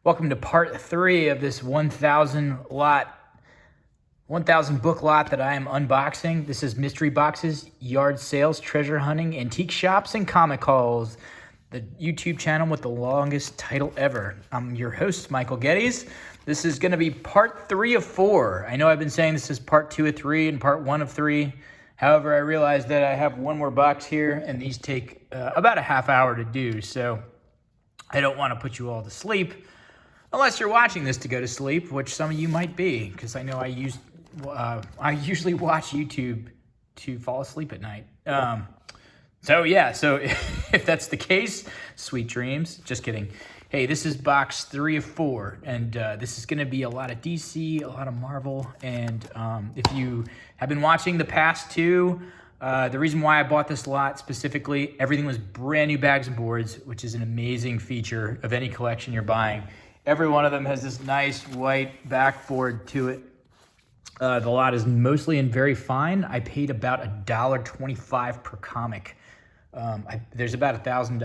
Welcome to part 3 of this 1,000 book lot that I am unboxing. This is mystery boxes, yard sales, treasure hunting, antique shops, and comic hauls. The YouTube channel with the longest title ever. I'm your host, Michael Geddes. This is going to be part 3 of 4. I know I've been saying this is part 2 of 3 and part 1 of 3. However, I realized that I have one more box here, and these take about a half hour to do. So I don't want to put you all to sleep. Unless you're watching this to go to sleep, which some of you might be, because I know I usually watch YouTube to fall asleep at night. So if that's the case, sweet dreams. Just kidding. Hey, this is box 3 of 4, and this is going to be a lot of DC, a lot of Marvel, and if you have been watching the past 2, the reason why I bought this lot specifically, everything was brand new bags and boards, which is an amazing feature of any collection you're buying. Every one of them has this nice white backboard to it. The lot is mostly in very fine. I paid about $1.25 per comic. There's about probably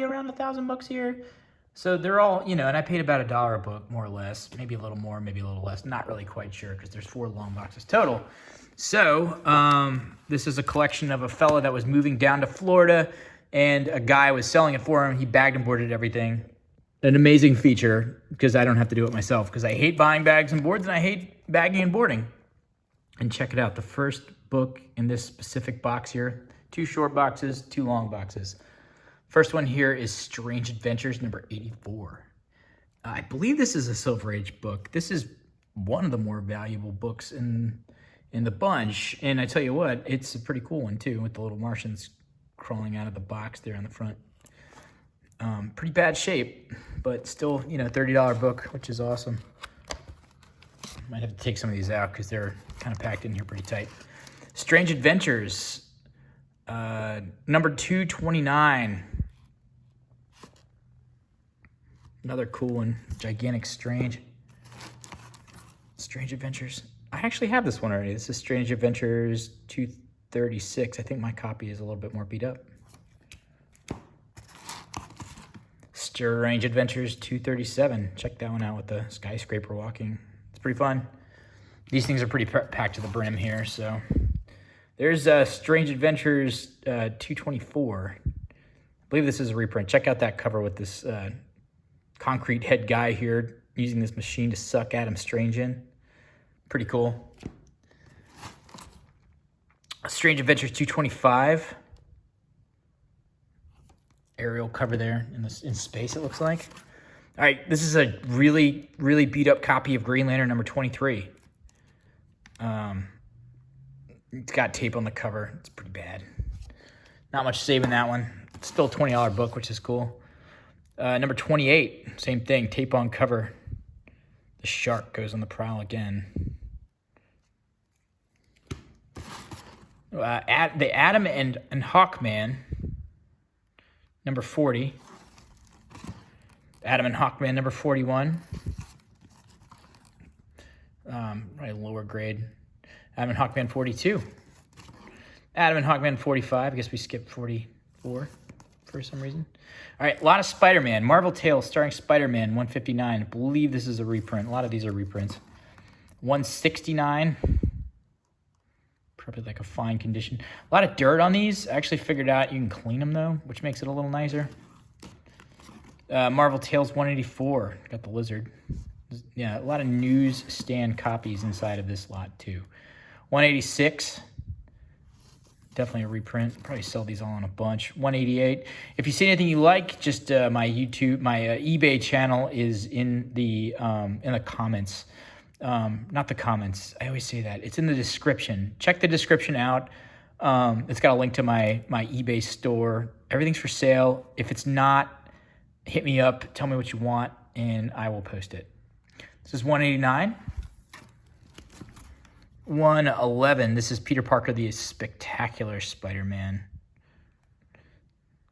around $1,000 here. So they're all, and I paid about $1 a book, more or less. Maybe a little more, maybe a little less. Not really quite sure because there's 4 long boxes total. So this is a collection of a fella that was moving down to Florida, and a guy was selling it for him. He bagged and boarded everything. An amazing feature because I don't have to do it myself because I hate buying bags and boards and I hate bagging and boarding. And check it out. The first book in this specific box here. 2 short boxes, 2 long boxes. First one here is Strange Adventures number 84. I believe this is a Silver Age book. This is one of the more valuable books in the bunch. And I tell you what, it's a pretty cool one too with the little Martians crawling out of the box there on the front. Pretty bad shape, but still, $30 book, which is awesome. Might have to take some of these out because they're kind of packed in here pretty tight. Strange Adventures, number 229. Another cool one, Gigantic Strange Adventures. I actually have this one already. This is Strange Adventures 236. I think my copy is a little bit more beat up. Strange Adventures 237. Check that one out with the skyscraper walking. It's pretty fun. These things are pretty packed to the brim here. So there's Strange Adventures 224. I believe this is a reprint. Check out that cover with this concrete head guy here using this machine to suck Adam Strange in. Pretty cool. Strange Adventures 225. Aerial cover there in space, it looks like. All right, this is a really, really beat up copy of Green Lantern number 23. It's got tape on the cover. It's pretty bad. Not much saving that one. It's still a $20 book, which is cool. Number 28, same thing, tape on cover. The shark goes on the prowl again. The Adam and Hawkman, number 40. Adam and Hawkman, number 41. Right, lower grade. Adam and Hawkman, 42. Adam and Hawkman, 45. I guess we skipped 44 for some reason. All right, a lot of Spider-Man. Marvel Tales starring Spider-Man, 159. I believe this is a reprint. A lot of these are reprints. 169. Probably like a fine condition. A lot of dirt on these. I actually figured out you can clean them though, which makes it a little nicer. Marvel Tales 184. Got the lizard. Yeah, a lot of newsstand copies inside of this lot too. 186. Definitely a reprint. Probably sell these all in a bunch. 188. If you see anything you like, just my eBay channel is in the comments. Not the comments. I always say that. It's in the description. Check the description out. It's got a link to my eBay store. Everything's for sale. If it's not, hit me up. Tell me what you want, and I will post it. This is 189. 111. This is Peter Parker, the Spectacular Spider-Man.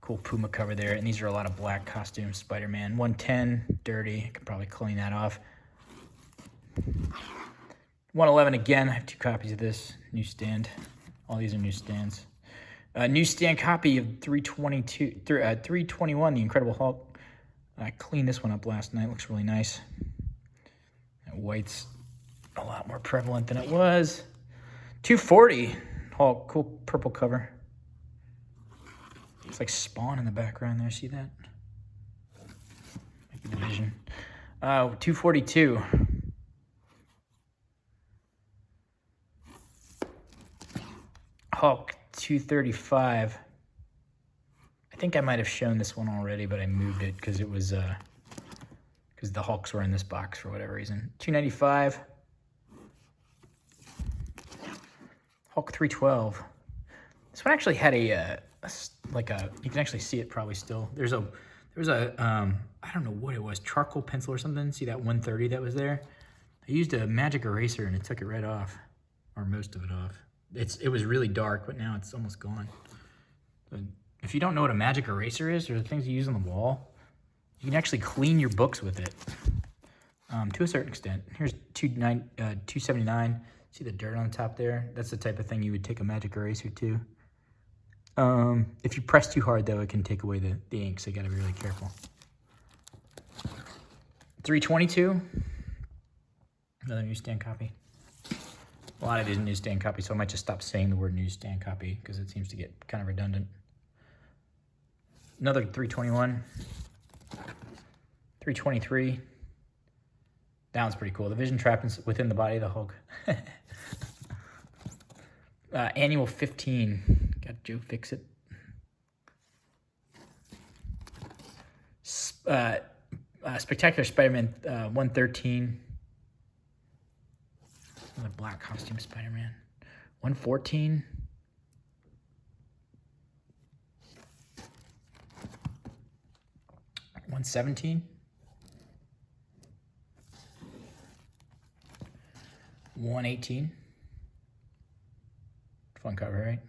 Cool Puma cover there. And these are a lot of black costume Spider-Man. 110. Dirty. I could probably clean that off. 111 again. I have 2 copies of this. Newsstand. All these are newsstands. Newsstand copy of 321, The Incredible Hulk. I cleaned this one up last night. Looks really nice. That white's a lot more prevalent than it was. 240. Oh, cool purple cover. It's like Spawn in the background there. See that? Might be the vision. 242. Hulk 235. I think I might have shown this one already, but I moved it because it was because the Hulks were in this box for whatever reason. 295. Hulk 312. This one actually had a you can actually see it probably still. There was a I don't know what it was, charcoal pencil or something. See that 130 that was there? I used a magic eraser and it took it right off, or most of it off. It was really dark, but now it's almost gone. But if you don't know what a magic eraser is, or the things you use on the wall, you can actually clean your books with it to a certain extent. Here's 279. See the dirt on the top there? That's the type of thing you would take a magic eraser to. If you press too hard, though, it can take away the ink, so you gotta be really careful. 322. Another newsstand copy. A lot of these newsstand copies, so I might just stop saying the word newsstand copy because it seems to get kind of redundant. Another 321. 323. That one's pretty cool. The vision trap within the body of the Hulk. Annual 15. Got Joe Fix It. Spectacular Spider-Man 113. Another black costume Spider-Man. 114. $117. 118. Fun cover, right?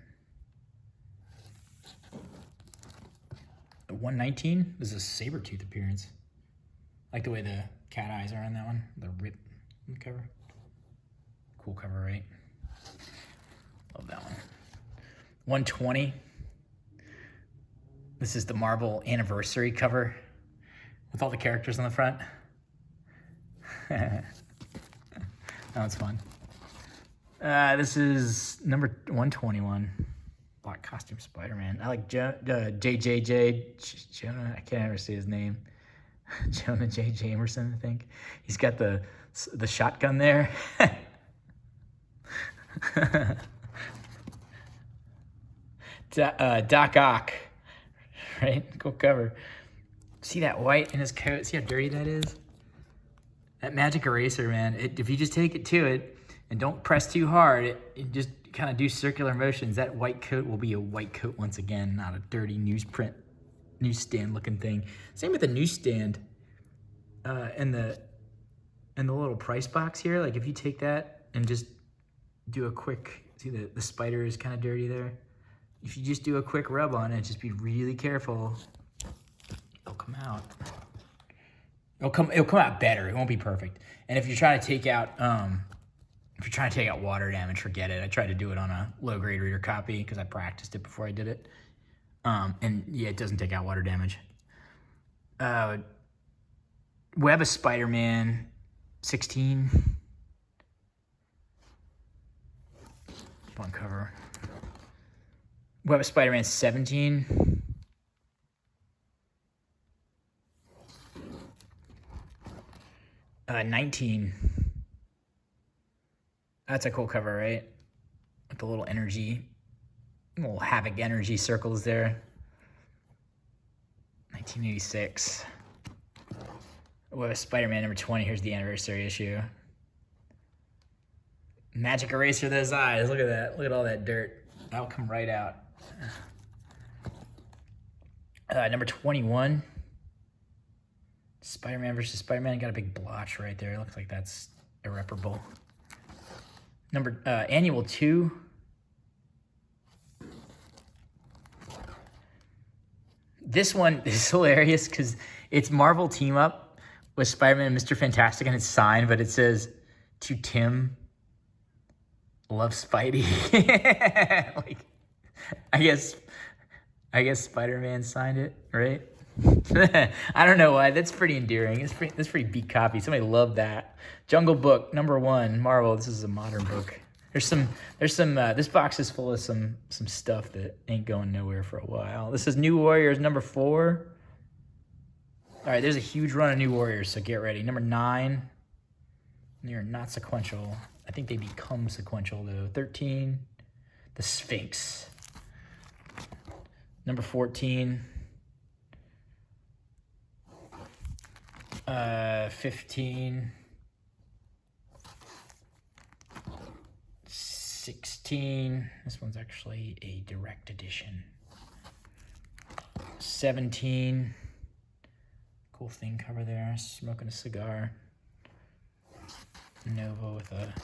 119. This is a Sabretooth appearance. I like the way the cat eyes are on that one. The rip cover. Cool cover, right? Love that one. 120. This is the Marvel anniversary cover with all the characters on the front. That one's fun. This is number 121. Black costume Spider-Man. I like JJJ. Jonah, I can't ever say his name. Jonah J. Jameson, I think. He's got the shotgun there. Doc Ock. Right? Cool cover. See that white in his coat? See how dirty that is? That magic eraser, man. If you just take it to it and don't press too hard, it just kind of do circular motions, that white coat will be a white coat once again, not a dirty newsstand looking thing. Same with the newsstand and the little price box here. Like if you take that and just do a quick, see the spider is kind of dirty there. If you just do a quick rub on it, just be really careful, it'll come out. It'll come out better. It won't be perfect. And if you're trying to take out water damage, forget it. I tried to do it on a low grade reader copy because I practiced it before I did it. And yeah, it doesn't take out water damage. Web of Spider-Man 16. Fun cover. Web of Spider-Man 17. Uh, 19. That's a cool cover, right? With the little little Havoc energy circles there. 1986. Web of Spider-Man number 20. Here's the anniversary issue. Magic eraser those eyes. Look at that. Look at all that dirt. That'll come right out. Number 21. Spider-Man versus Spider-Man. Got a big blotch right there. It looks like that's irreparable. Annual 2. This one is hilarious because it's Marvel Team Up with Spider-Man and Mr. Fantastic, and it's signed, but it says, "To Tim, love Spidey." Like, I guess Spider-Man signed it, right? I don't know why. That's pretty endearing. That's pretty beat copy. Somebody loved that. Jungle Book #1, Marvel. This is a modern book. There's some. This box is full of some stuff that ain't going nowhere for a while. This is New Warriors #4. All right, there's a huge run of New Warriors, so get ready. #9. They're not sequential. I think they become sequential though. 13. The Sphinx. #14. 15. 16. This one's actually a direct edition. 17. Cool thing cover there. Smoking a cigar. Nova with a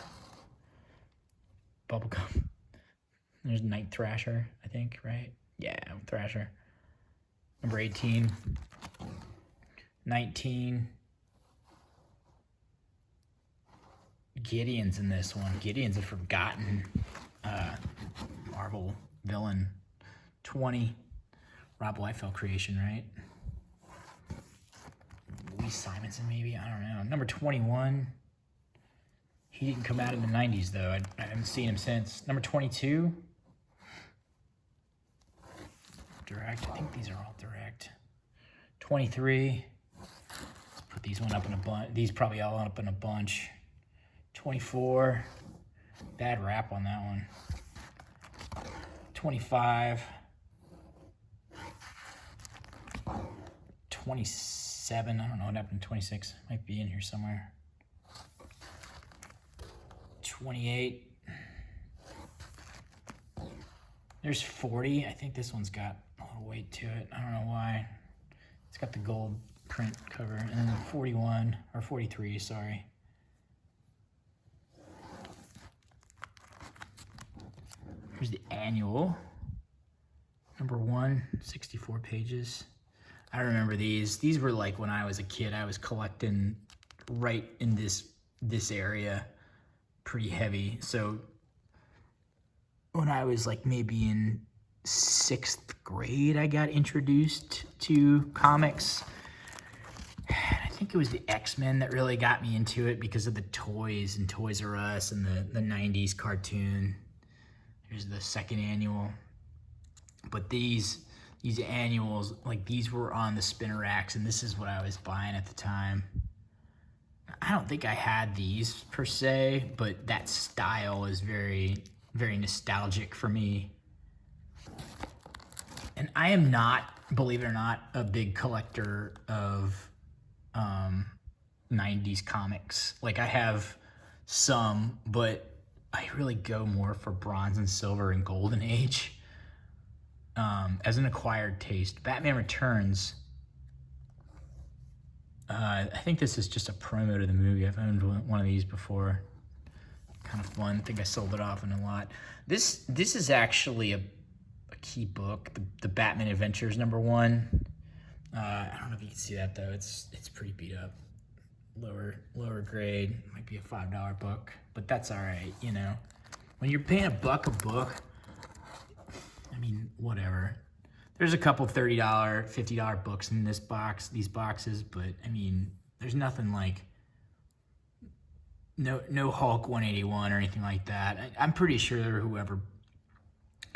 bubblegum. There's Night Thrasher, I think, right? Yeah, Thrasher. #18. 19. Gideon's in this one. Gideon's a forgotten Marvel villain. 20. Rob Liefeld creation, right? Lee Simonson, maybe? I don't know. #21. He didn't come out in the 90s, though. I haven't seen him since. #22. Direct. I think these are all direct. 23. Let's put these one up in a bunch. These probably all up in a bunch. 24. Bad rap on that one. 25. 27. I don't know what happened to 26. Might be in here somewhere. 28. There's 40. I think this one's got a little weight to it. I don't know why. It's got the gold print cover. And then 41, or 43, sorry. Here's the annual. #1, 64 pages. I remember these. These were like when I was a kid. I was collecting right in this area pretty heavy. So when I was like maybe in 6th grade, I got introduced to comics. I think it was the X-Men that really got me into it because of the toys and Toys R Us and the 90s cartoon. Here's the 2nd annual. But these annuals, like these were on the spinner racks, and this is what I was buying at the time. I don't think I had these per se, but that style is very, very nostalgic for me. And I am not, believe it or not, a big collector of 90s comics. Like I have some, but I really go more for Bronze and Silver and Golden Age. As an acquired taste. Batman Returns. I think this is just a promo to the movie. I've owned one of these before. Kind of fun. I think I sold it off in a lot. This is actually a key book. The Batman Adventures #1. I don't know if you can see that though. It's pretty beat up. Lower grade. Might be a $5 book, but that's all right. You know, when you're paying $1 a book. I mean, whatever. There's a couple $30, $50 books in these boxes, but I mean, there's nothing like no Hulk 181 or anything like that. I'm pretty sure whoever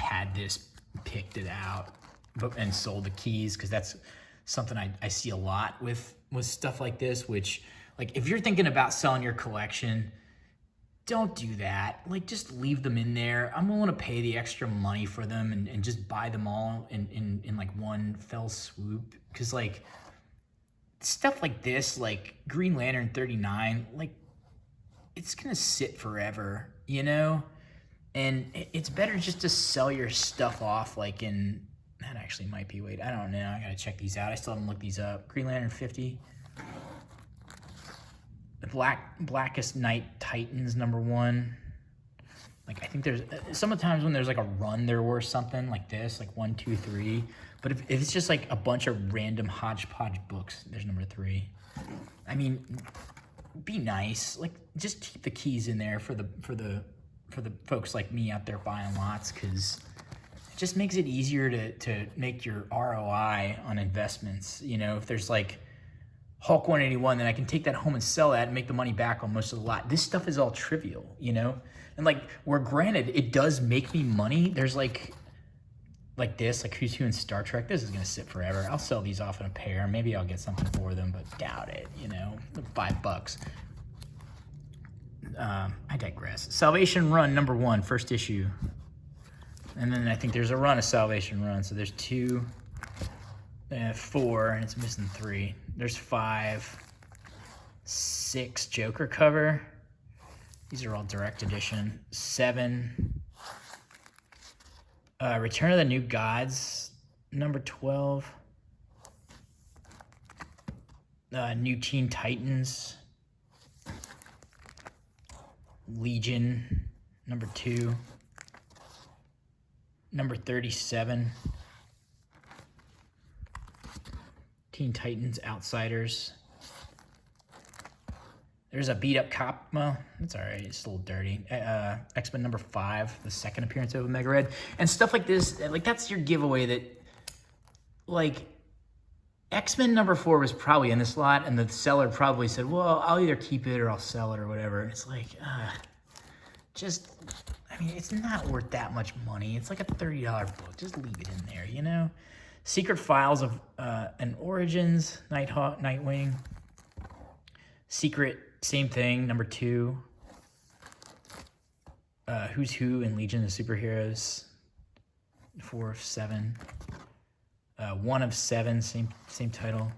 had this picked it out and sold the keys, because that's something I see a lot with stuff like this, which, like, if you're thinking about selling your collection, don't do that. Like, just leave them in there. I'm willing to pay the extra money for them and just buy them all in like one fell swoop. Because, like, stuff like this, like Green Lantern 39, like, it's going to sit forever, you know? And it's better just to sell your stuff off, like in, that actually might be, wait, I don't know. I got to check these out. I still haven't looked these up. Green Lantern 50. The Blackest Night Titans #1. Like, I think there's sometimes when there's like a run, they're worth something like this, like 1, 2, 3. But if it's just like a bunch of random hodgepodge books, there's #3. I mean, be nice. Like, just keep the keys in there for the folks like me out there buying lots, because just makes it easier to make your ROI on investments. You know, if there's like Hulk 181, then I can take that home and sell that and make the money back on most of the lot. This stuff is all trivial, you know? And like, where granted, it does make me money. There's like this, like Who's Who in Star Trek. This is gonna sit forever. I'll sell these off in a pair. Maybe I'll get something for them, but doubt it, you know? $5. I digress. Salvation Run #1, first issue. And then I think there's a run of Salvation Run. So there's 2, 4, and it's missing 3. There's 5, 6 Joker cover. These are all direct edition. 7. Return of the New Gods, #12. New Teen Titans. Legion, #2. 37. Teen Titans Outsiders. There's a beat up cop. Well, it's all right. It's a little dirty. X-Men #5, the second appearance of Omega Red, and stuff like this. Like, that's your giveaway that, like, X-Men #4 was probably in this lot, and the seller probably said, "Well, I'll either keep it or I'll sell it or whatever." And it's like, just, I mean, it's not worth that much money. It's like a $30 book. Just leave it in there, you know. Secret Files of and Origins, Nighthawk, Nightwing. Secret, same thing, #2. Who's Who and Legion of Superheroes, 4 of 7. 1 of 7, same title.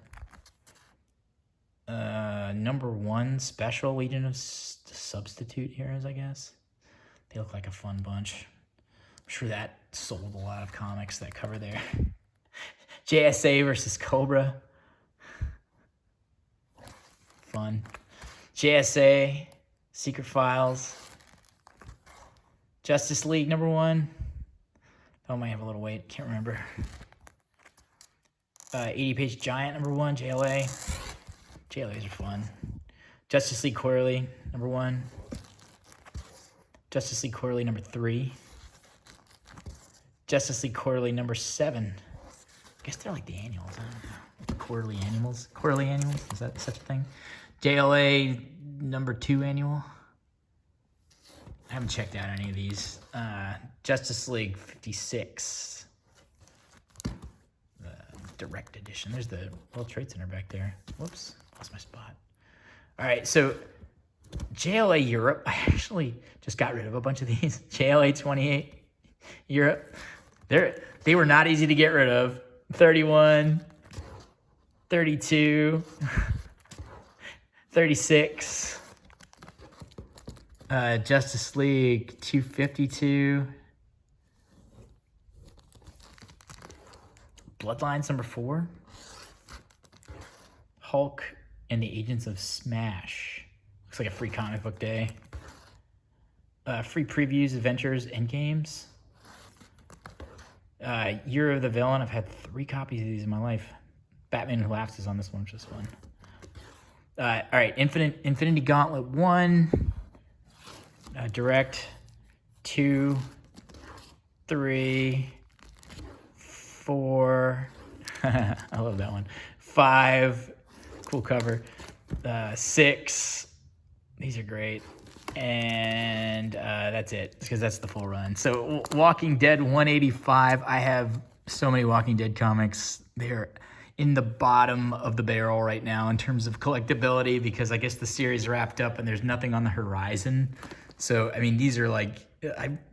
#1 Special Legion of Substitute Heroes, I guess. They look like a fun bunch. I'm sure that sold a lot of comics, that cover there. JSA versus Cobra. Fun. JSA, Secret Files. Justice League #1. That one might have a little weight, can't remember. 80-page Giant #1, JLA. JLAs are fun. Justice League Quarterly #1. Justice League Quarterly #3. Justice League Quarterly #7. I guess they're like the annuals. I don't know. Quarterly annuals? Quarterly annuals? Is that such a thing? JLA #2 annual. I haven't checked out any of these. Justice League 56. Direct edition. There's the World Trade Center back there. Whoops, lost my spot. All right, so JLA Europe. I actually just got rid of a bunch of these. JLA 28 Europe. They were not easy to get rid of. 31, 32, 36. Justice League 252. Bloodlines #4. Hulk and the Agents of Smash. Looks like a free comic book day. Free previews, adventures, endgames. Year of the Villain. I've had 3 copies of these in my life. Batman Who Laughs is on this one, which is fun. All right, Infinity Gauntlet 1. Direct 2, 3, 4. I love that one. 5. Cool cover. 6. These are great. And that's it, because that's the full run. So Walking Dead 185. I have so many Walking Dead comics. They're in the bottom of the barrel right now in terms of collectability, because I guess the series wrapped up and there's nothing on the horizon. So, I mean, these are like,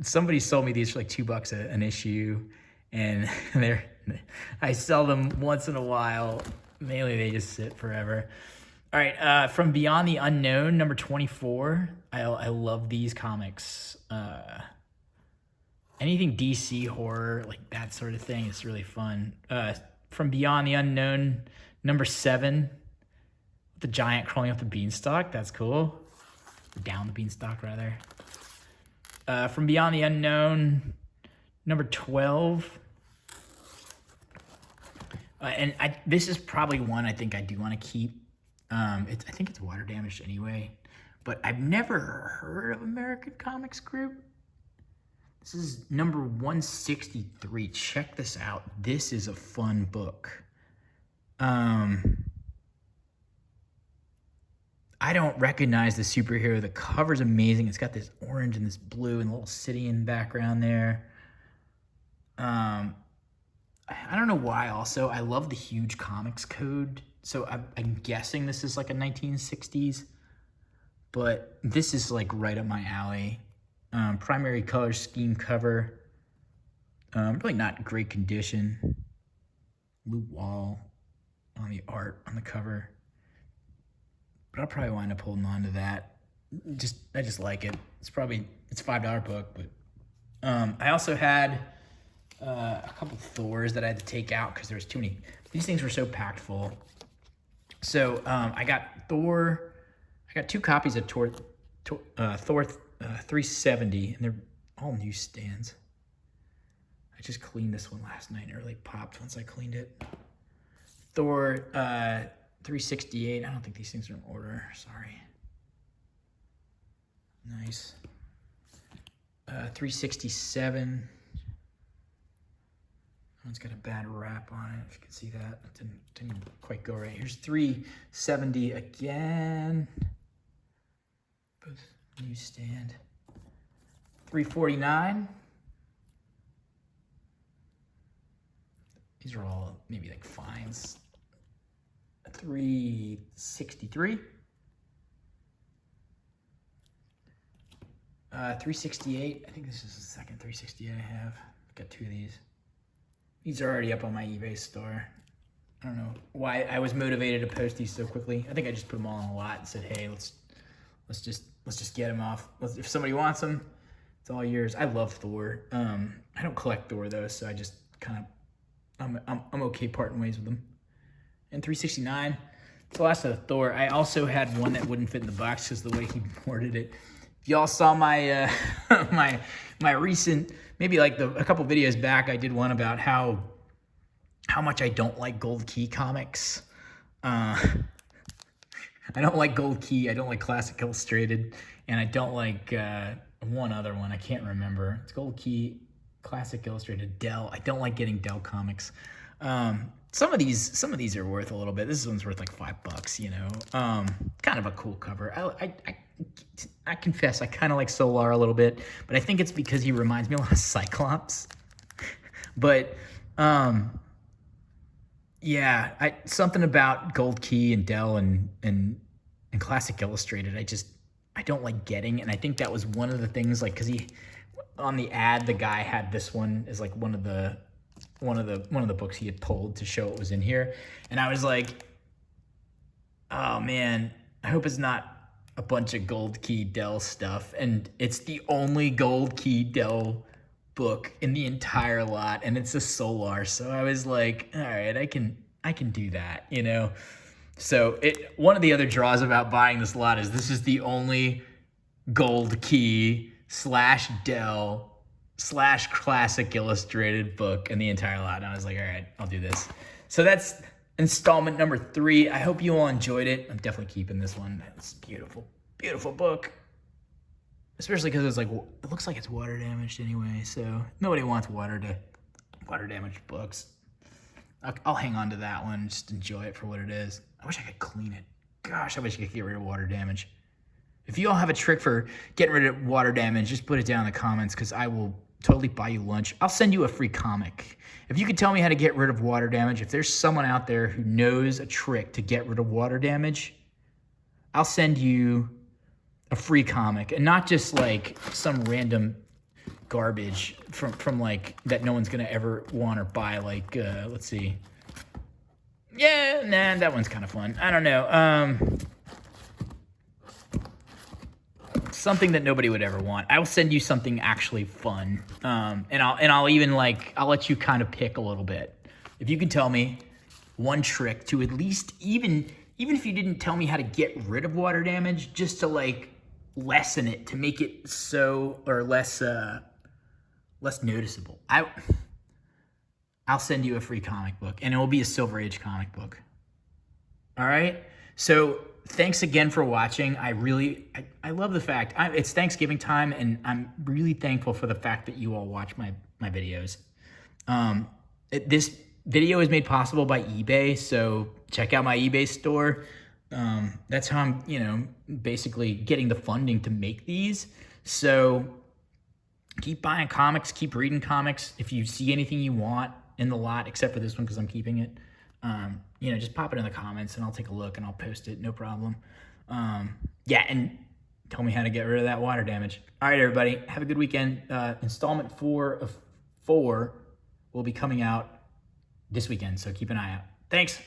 somebody sold me these for like $2 an issue, and I sell them once in a while. Mainly they just sit forever. All right, from Beyond the Unknown, #24. I love these comics. Anything DC horror, like that sort of thing, it's really fun. From Beyond the Unknown, #7. The giant crawling up the beanstalk, that's cool. Down the beanstalk, rather. From Beyond the Unknown, #12. And this is probably one I think I do want to keep. I think it's water damaged anyway, but I've never heard of American Comics Group. This is number 163. Check this out. This is a fun book. I don't recognize the superhero. The cover's amazing. It's got this orange and this blue and a little city in the background there. I don't know why also. I love the huge comics code. So I'm guessing this is like a 1960s. But this is like right up my alley. Primary color scheme cover. Really not great condition. Blue wall on the art on the cover. But I'll probably wind up holding on to that. I just like it. It's a $5 book, but I also had a couple Thors that I had to take out because there was too many. These things were so packed full. So I got Thor. I got 2 copies of Thor 370, and they're all newsstands. I just cleaned this one last night, and it really popped once I cleaned it. Thor 368. I don't think these things are in order. Sorry. Nice. 367. One's got a bad wrap on it. If you can see that, it didn't quite go right. Here's 370 again. Both newsstand. 349. These are all maybe like fines. 363. 368. I think this is the second 368 I have. I've got 2 of these. These are already up on my eBay store. I don't know why I was motivated to post these so quickly. I think I just put them all on a lot and said, "Hey, let's just get them off. If somebody wants them, it's all yours." I love Thor. I don't collect Thor though, so I just kind of I'm okay parting ways with them. And 369. It's the last of the Thor. I also had one that wouldn't fit in the box because the way he boarded it. If y'all saw my my recent, maybe like a couple videos back, I did one about how much I don't like Gold Key comics. I don't like Gold Key. I don't like Classic Illustrated, and I don't like one other one. I can't remember. It's Gold Key, Classic Illustrated, Dell. I don't like getting Dell comics. Some of these are worth a little bit. This one's worth like $5, you know. Kind of a cool cover. I confess I kind of like Solar a little bit, but I think it's because he reminds me a lot of Cyclops. But yeah, something about Gold Key and Dell and Classic Illustrated, I don't like getting, and I think that was one of the things, like, because on the ad the guy had this one as like one of the books he had pulled to show it was in here, and I was like, oh man, I hope it's not a bunch of Gold Key Dell stuff. And it's the only Gold Key Dell book in the entire lot, and it's a Solar. So I was like, all right, I can do that, you know. So one of the other draws about buying this lot is this is the only Gold Key / Dell / Classic Illustrated book in the entire lot. And I was like, all right, I'll do this. So that's installment number 3. I hope you all enjoyed it. I'm definitely keeping this one. It's a beautiful, beautiful book. Especially because it looks like it's water damaged anyway. So nobody wants water damaged books. I'll hang on to that one. Just enjoy it for what it is. I wish I could clean it. Gosh, I wish I could get rid of water damage. If you all have a trick for getting rid of water damage, just put it down in the comments, because I will totally buy you lunch. I'll send you a free comic. If you could tell me how to get rid of water damage, if there's someone out there who knows a trick to get rid of water damage, I'll send you a free comic, and not just like some random garbage from like that no one's gonna ever want or buy. Like let's see. Yeah, nah, that one's kind of fun. I don't know. Something that nobody would ever want. I will send you something actually fun. And I'll even I'll let you kind of pick a little bit. If you can tell me one trick to at least, even if you didn't tell me how to get rid of water damage, just to like lessen it, to make it so, or less noticeable. I'll send you a free comic book, and it will be a Silver Age comic book. All right? So thanks again for watching. I love the fact it's Thanksgiving time, and I'm really thankful for the fact that you all watch my videos. This video is made possible by eBay, so check out my eBay store. That's how I'm, basically getting the funding to make these. So keep buying comics, keep reading comics. If you see anything you want in the lot, except for this one because I'm keeping it, just pop it in the comments and I'll take a look and I'll post it, no problem. Yeah, and tell me how to get rid of that water damage. All right, everybody, have a good weekend. Installment 4 of 4 will be coming out this weekend, so keep an eye out. Thanks.